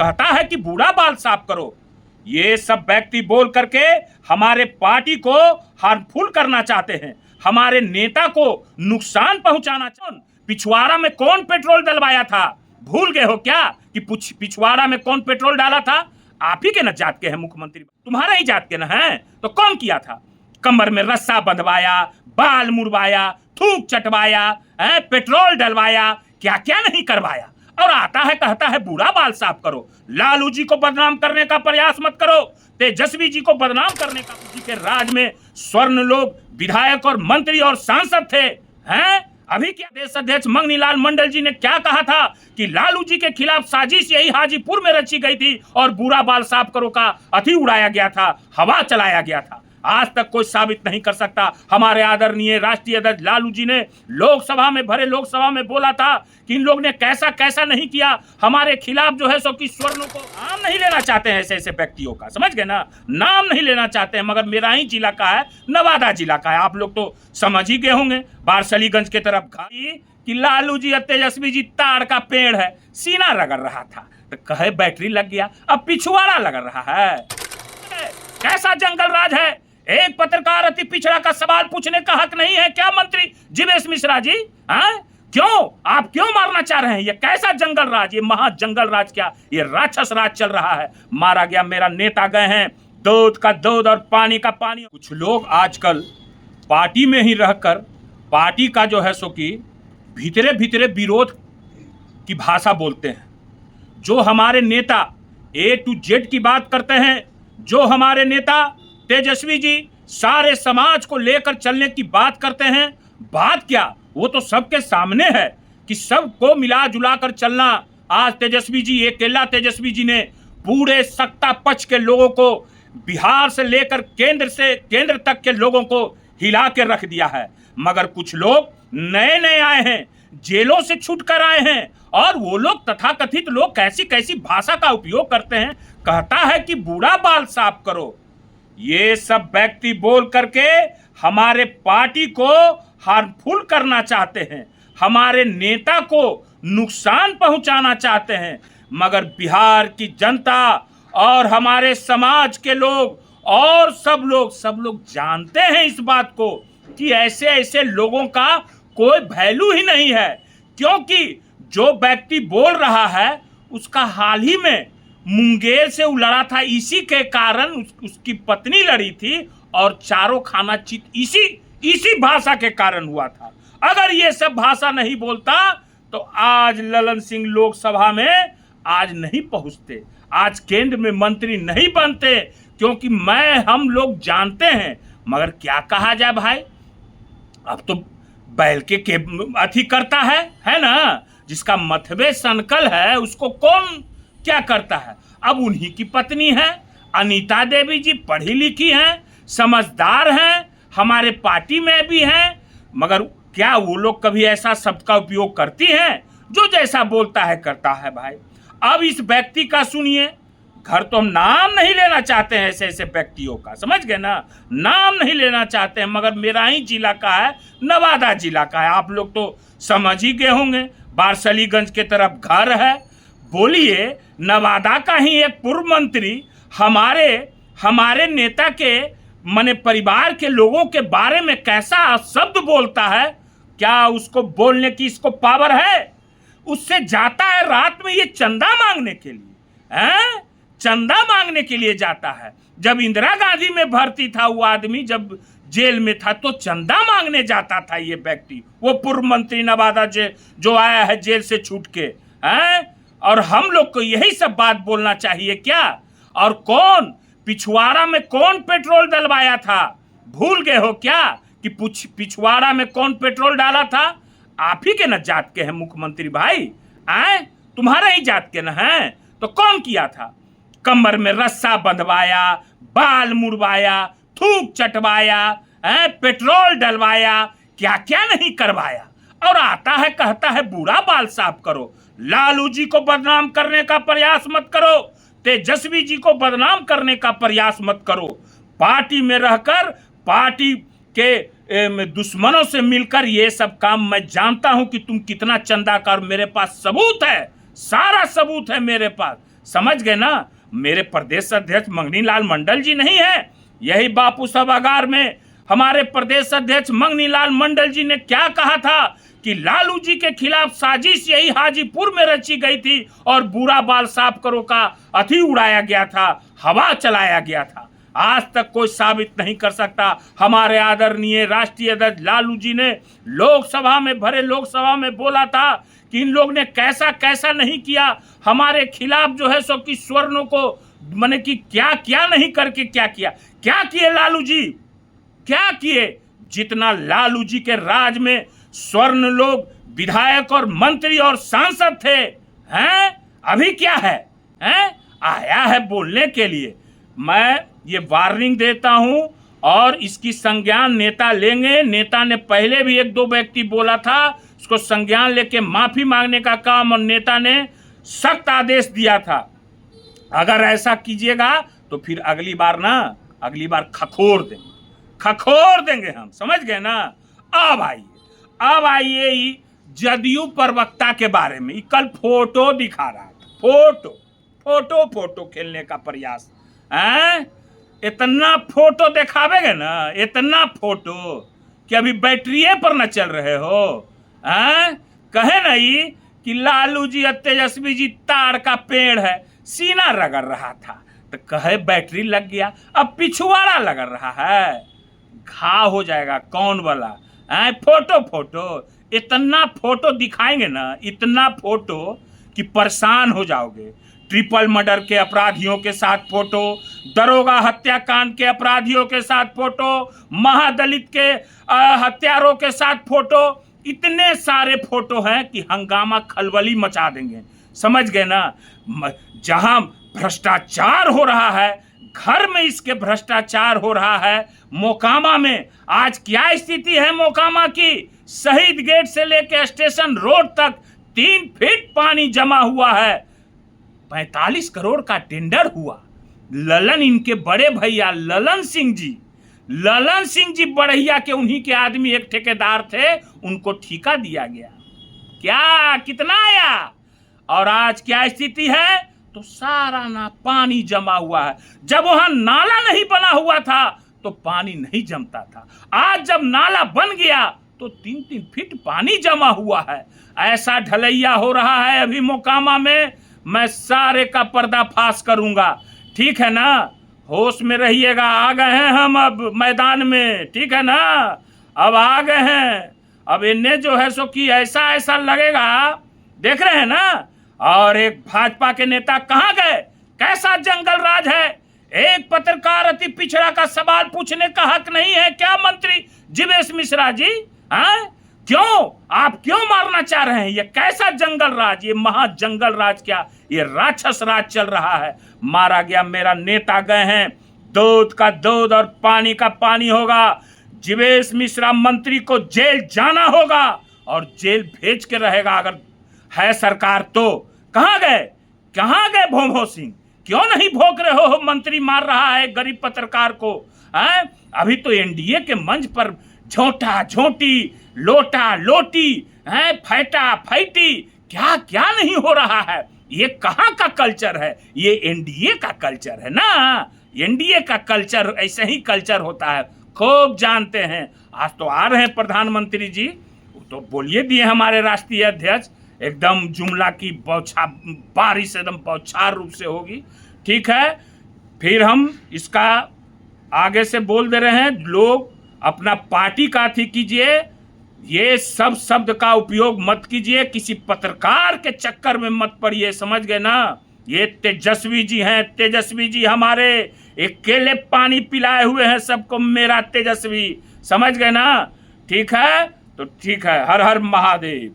कहता है कि बूढ़ा बाल साफ करो। ये सब व्यक्ति बोल करके हमारे पार्टी को हार्मफुल करना चाहते हैं, हमारे नेता को नुकसान पहुंचाना चाहते। पिछवाड़ा में कौन पेट्रोल डलवाया था, भूल गए हो क्या कि पिछवाड़ा में कौन पेट्रोल डाला था? आप ही के न जात के हैं मुख्यमंत्री, तुम्हारा ही जात के न है, तो कौन किया था? कमर में रस्सा बंधवाया, बाल मुड़वाया, थूक चटवाया, पेट्रोल डलवाया, क्या क्या नहीं करवाया। और आता है कहता है बूढ़ा बाल साफ करो। लालू जी को बदनाम करने का प्रयास मत करो, तेजस्वी जी को बदनाम करने का। जी के राज में स्वर्ण लोग विधायक और मंत्री और सांसद थे, हैं? अभी क्या देश अध्यक्ष मंगनीलाल मंडल जी ने क्या कहा था कि लालू जी के खिलाफ साजिश यही हाजीपुर में रची गई थी और बूढ़ा बाल साफ करो का अति उड़ाया गया था, हवा चलाया गया था। आज तक कोई साबित नहीं कर सकता। हमारे आदरणीय राष्ट्रीय अध्यक्ष लालू जी ने लोकसभा में भरे लोकसभा में बोला था कि इन लोग ने कैसा कैसा नहीं किया हमारे खिलाफ, जो है सो कि स्वर्णों को नाम नहीं लेना चाहते हैं ऐसे ऐसे व्यक्तियों का, समझ गए ना, नाम नहीं लेना चाहते हैं। मगर मेरा ही जिला का है, नवादा जिला का है, आप लोग तो समझ ही गए होंगे। बारसलीगंज के तरफ घाई कि लालू जी और तेजस्वी जी ताड़ का पेड़ है, सीना रगड़ रहा था तो कहे बैटरी लग गया, अब पिछवाड़ा लग रहा है। कैसा जंगल राज है? एक पत्रकार अति पिछड़ा का सवाल पूछने का हक नहीं है क्या मंत्री जीवेश मिश्रा जी? क्यों आप क्यों मारना चाह रहे हैं? ये कैसा जंगल राज, ये महा जंगल राज क्या, ये राक्षस राज चल रहा है। मारा गया मेरा नेता, गए हैं दूध का दूध और पानी का पानी। कुछ लोग आजकल पार्टी में ही रहकर पार्टी का जो है सो कि भीतरे भीतरे विरोध की भाषा बोलते हैं। जो हमारे नेता A to Z की बात करते हैं, जो हमारे नेता तेजस्वी जी सारे समाज को लेकर चलने की बात करते हैं, बात क्या वो तो सबके सामने है कि सबको मिला जुला कर चलना। आज तेजस्वी जी, अकेला तेजस्वी जी ने पूरे सत्ता पक्ष के लोगों को, बिहार से लेकर केंद्र तक के लोगों को हिला के रख दिया है। मगर कुछ लोग नए नए आए हैं, जेलों से छूट कर आए हैं, और वो लोग तथाकथित लोग कैसी कैसी भाषा का उपयोग करते हैं। कहता है कि बूढ़ा बाल साफ करो। ये सब व्यक्ति बोल करके हमारे पार्टी को हार्मफुल करना चाहते हैं, हमारे नेता को नुकसान पहुंचाना चाहते हैं। मगर बिहार की जनता और हमारे समाज के लोग और सब लोग जानते हैं इस बात को कि ऐसे ऐसे लोगों का कोई वैल्यू ही नहीं है। क्योंकि जो व्यक्ति बोल रहा है उसका हाल ही में मुंगेर से वो लड़ा था, इसी के कारण उसकी पत्नी लड़ी थी और चारों खाना चित इसी भाषा के कारण हुआ था। अगर ये सब भाषा नहीं बोलता तो आज ललन सिंह लोकसभा में आज नहीं पहुंचते, आज केंद्र में मंत्री नहीं बनते, क्योंकि हम लोग जानते हैं। मगर क्या कहा जाए भाई, अब तो बैल के अथी करता है ना, जिसका मथबे सनकल है उसको कौन क्या करता है। अब उन्हीं की पत्नी है अनीता देवी जी, पढ़ी लिखी हैं, समझदार हैं, हमारे पार्टी में भी हैं। मगर क्या वो लोग कभी ऐसा शब्द का उपयोग करती हैं? जो जैसा बोलता है करता है भाई। अब इस व्यक्ति का सुनिए, घर तो हम नाम नहीं लेना चाहते हैं ऐसे ऐसे व्यक्तियों का, समझ गए ना, नाम नहीं लेना चाहते हैं। मगर मेरा ही जिला का है, नवादा जिला का है, आप लोग तो समझ ही गए होंगे। बारसलीगंज के तरफ घर है। बोलिए, नवादा का ही एक पूर्व मंत्री हमारे नेता के मने परिवार के लोगों के बारे में कैसा शब्द बोलता है। क्या उसको बोलने की इसको पावर है? उससे जाता है रात में ये चंदा मांगने के लिए, चंदा मांगने के लिए जाता है। जब इंदिरा गांधी में भर्ती था वो आदमी, जब जेल में था तो चंदा मांगने जाता था ये व्यक्ति, वो पूर्व मंत्री नवादा जो आया है जेल से छूट के, और हम लोग को यही सब बात बोलना चाहिए क्या? और कौन पिछवाड़ा में कौन पेट्रोल डलवाया था, भूल गए हो क्या कि पिछवाड़ा में कौन पेट्रोल डाला था? आप ही के न जात के हैं मुख्यमंत्री भाई, तुम्हारा ही जात के न है, तो कौन किया था? कमर में रस्सा बंधवाया, बाल मुड़वाया, थूक चटवाया, पेट्रोल डलवाया, क्या क्या नहीं करवाया। और आता है कहता है बूढ़ा बाल साफ करो। लालू जी को बदनाम करने का प्रयास मत करो, तेजस्वी जी को बदनाम करने का प्रयास मत करो। पार्टी में रहकर पार्टी के दुश्मनों से मिलकर ये सब काम, मैं जानता हूं कि तुम कितना चंदा कर, मेरे पास सबूत है, सारा सबूत है मेरे पास। समझ गए ना। मेरे प्रदेश अध्यक्ष मंगनी लाल मंडल जी नहीं है, यही बापू सभागार में हमारे प्रदेश अध्यक्ष मंगनी लाल मंडल जी ने क्या कहा था कि लालू जी के खिलाफ साजिश यही हाजीपुर में रची गई थी और बुरा बाल साफ करो का अथी उड़ाया गया था, हवा चलाया गया था। आज तक कोई साबित नहीं कर सकता। हमारे आदरणीय राष्ट्रीय अध्यक्ष लालू जी ने लोकसभा में भरे लोकसभा में बोला था कि इन लोग ने कैसा कैसा नहीं किया हमारे खिलाफ जो है सो कि स्वर्णों को माने कि क्या क्या नहीं करके क्या किया, क्या किए लालू जी, क्या किए। जितना लालू जी के राज में स्वर्ण लोग विधायक और मंत्री और सांसद थे, हैं अभी क्या है, हैं आया है बोलने के लिए। मैं ये वार्निंग देता हूं और इसकी संज्ञान नेता लेंगे। नेता ने पहले भी एक दो व्यक्ति बोला था, उसको संज्ञान लेके माफी मांगने का काम और नेता ने सख्त आदेश दिया था। अगर ऐसा कीजिएगा तो फिर अगली बार खखोर देंगे हम, समझ गए ना। अब आइए जदयू प्रवक्ता के बारे में। कल फोटो दिखा रहा था, फोटो खेलने का प्रयास है। इतना फोटो दिखावेगे ना, इतना फोटो कि अभी बैटरिये पर न चल रहे हो। कहे नहीं कि लालू जी और तेजस्वी जी ताड़ का पेड़ है, सीना रगड़ रहा था तो कहे बैटरी लग गया, अब पिछवाड़ा लग रहा है, घाव हो जाएगा कौन वाला। फोटो इतना फोटो दिखाएंगे ना, इतना फोटो कि परेशान हो जाओगे। ट्रिपल मर्डर के अपराधियों के साथ फोटो, दरोगा हत्याकांड के अपराधियों के साथ फोटो, महादलित के हत्यारों के साथ फोटो, इतने सारे फोटो हैं कि हंगामा खलबली मचा देंगे, समझ गए ना। जहां भ्रष्टाचार हो रहा है, घर में इसके भ्रष्टाचार हो रहा है। मोकामा में आज क्या स्थिति है मोकामा की, शहीद गेट से लेकर स्टेशन रोड तक 3 फीट पानी जमा हुआ है। 45 करोड़ का टेंडर हुआ। ललन इनके बड़े भैया ललन सिंह जी बढ़ैया के उन्हीं के आदमी एक ठेकेदार थे, उनको ठेका दिया गया। क्या कितना आया और आज क्या स्थिति है, तो सारा ना पानी जमा हुआ है। जब वहां नाला नहीं बना हुआ था तो पानी नहीं जमता था, आज जब नाला बन गया तो 3-3 फीट पानी जमा हुआ है। ऐसा ढलैया हो रहा है अभी मोकामा में, मैं सारे का पर्दाफाश करूंगा, ठीक है ना। होश में रहिएगा, आ गए हैं हम अब मैदान में, ठीक है ना। अब आ गए हैं, अब इन्हें जो है सो कि ऐसा लगेगा, देख रहे हैं ना। और एक भाजपा के नेता कहां गए, कैसा जंगल राज है। एक पत्रकार अति पिछड़ा का सवाल पूछने का हक नहीं है क्या मंत्री जीवेश मिश्रा जी? क्यों आप क्यों मारना चाह रहे हैं? ये कैसा जंगल राज, ये महाजंगल राज क्या, ये राक्षस राज चल रहा है। मारा गया मेरा नेता, गए हैं, दूध का दूध और पानी का पानी होगा। जीवेश मिश्रा मंत्री को जेल जाना होगा और जेल भेज के रहेगा अगर है सरकार तो। कहां गए भोमो सिंह, क्यों नहीं भोग रहे हो? मंत्री मार रहा है गरीब पत्रकार को। अभी तो एनडीए के मंच पर झोंटा झोंटी, लोटा लोटी, फैटा फैटी, क्या क्या नहीं हो रहा है। ये कहां का कल्चर है? ये एनडीए का कल्चर है ना। एनडीए का कल्चर ऐसे ही कल्चर होता है, खूब जानते हैं। आज तो आ रहे हैं प्रधानमंत्री जी, तो बोलिए दिए हमारे राष्ट्रीय अध्यक्ष, एकदम जुमला की बारिश एकदम बौछार रूप से होगी, ठीक है। फिर हम इसका आगे से बोल दे रहे हैं, लोग अपना पार्टी का थी कीजिए, ये सब शब्द का उपयोग मत कीजिए, किसी पत्रकार के चक्कर में मत पड़िए, समझ गए ना। ये तेजस्वी जी हैं, तेजस्वी जी हमारे अकेले पानी पिलाए हुए हैं सबको, मेरा तेजस्वी, समझ गए ना। ठीक है, तो ठीक है, हर हर महादेव।